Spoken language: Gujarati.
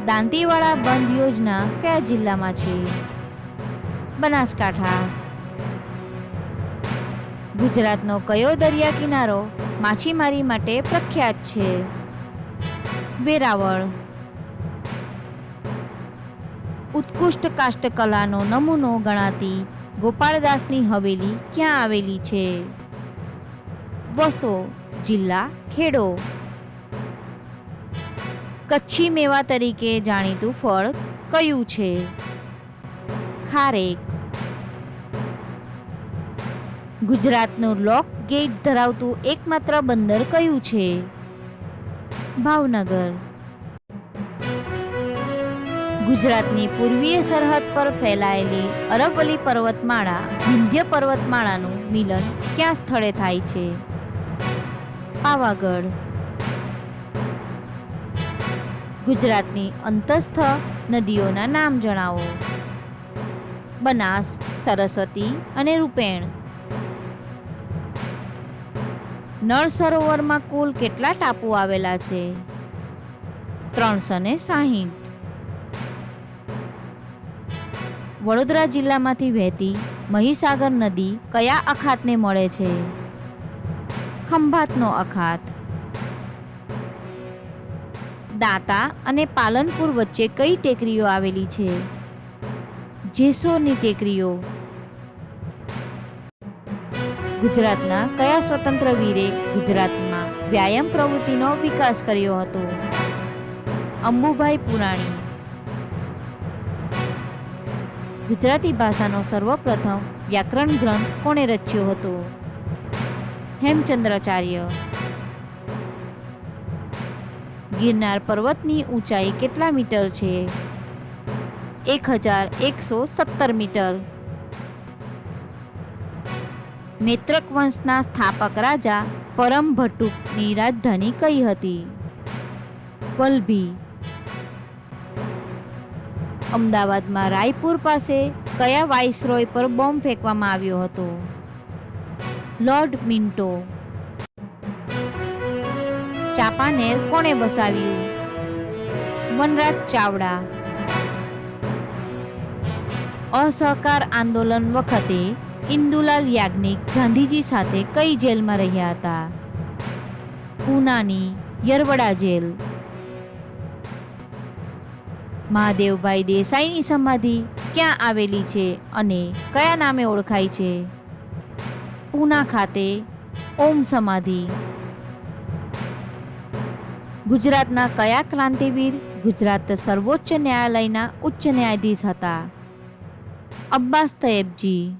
દાંતીવાડા બંધ યોજના કયા જિલ્લામાં છે? બનાસકાંઠા. ગુજરાતનો કયો દરિયા કિનારો માછીમારી માટે પ્રખ્યાત છે? વેરાવળ. ઉત્કૃષ્ટ કાષ્ઠકલાનો નમૂનો ગણાતી ગોપાળદાસની હવેલી ક્યાં આવેલી છે? વસો, જિલ્લા ખેડો. કચ્છી મેવા તરીકે જાણીતું ફળ કયું છે? ખારેક. ગુજરાતનું લોક ગેટ ધરાવતું એકમાત્ર બંદર કયું છે? ભાવનગર. ગુજરાતની પૂર્વીય સરહદ પર ફેલાયેલી અરવલ્લી પર્વતમાળા વિંધ્ય પર્વતમાળાનું મિલન ક્યાં સ્થળે થાય છે? પાવાગઢ. ગુજરાતની અંતસ્થ નદીઓના નામ જણાવો. બનાસ, સરસ્વતી અને રૂપેણ. નળ સરોવરમાં કુલ કેટલા ટાપુ આવેલા છે? 360. વડોદરા જિલ્લામાંથી વહેતી મહીસાગર નદી કયા અખાતને મળે છે? ખંભાતનો અખાત. દાંતા અને પાલનપુર વચ્ચે કઈ ટેકરીઓ આવેલી છે? જેસોરની ટેકરીઓ. ગુજરાતના કયા સ્વતંત્ર વીરે ગુજરાતમાં વ્યાયામ પ્રવૃત્તિનો વિકાસ કર્યો હતો? અંબુભાઈ પુરાણી. ગુજરાતી ભાષાનો સર્વપ્રથમ વ્યાકરણ ગ્રંથ કોણે રચ્યો હતો? હેમચંદ્રાચાર્ય. ગિરનાર પર્વતની ઊંચાઈ કેટલા મીટર છે? 1117 મીટર. મૈત્રક વંશના સ્થાપક રાજા પરમભટ્ટુની રાજધાની કઈ હતી? વલભી. અમદાવાદમાં રાયપુર પાસે કયા વાઇસરોય પર બોમ્બ ફેંકવામાં આવ્યો હતો? Lord Minto. ચાંપાનેર કોણે વસાવ્યું? વનરાજ ચાવડા. અસહકાર આંદોલન વખતે ઇન્દુલાલ યાજ્ઞિક ગાંધીજી સાથે કઈ જેલમાં રહ્યા હતા? પૂનાની યરવડા જેલ. મહાદેવભાઈ દેસાઈની સમાધિ ક્યાં આવેલી છે અને કયા નામે ઓળખાય છે? પૂના ખાતે ઓમ સમાધિ. ગુજરાતના કયા ક્રાંતિવીર ગુજરાત સર્વોચ્ચ ન્યાયાલયના ઉચ્ચ ન્યાયાધીશ હતા? અબ્બાસ તૈયબજી.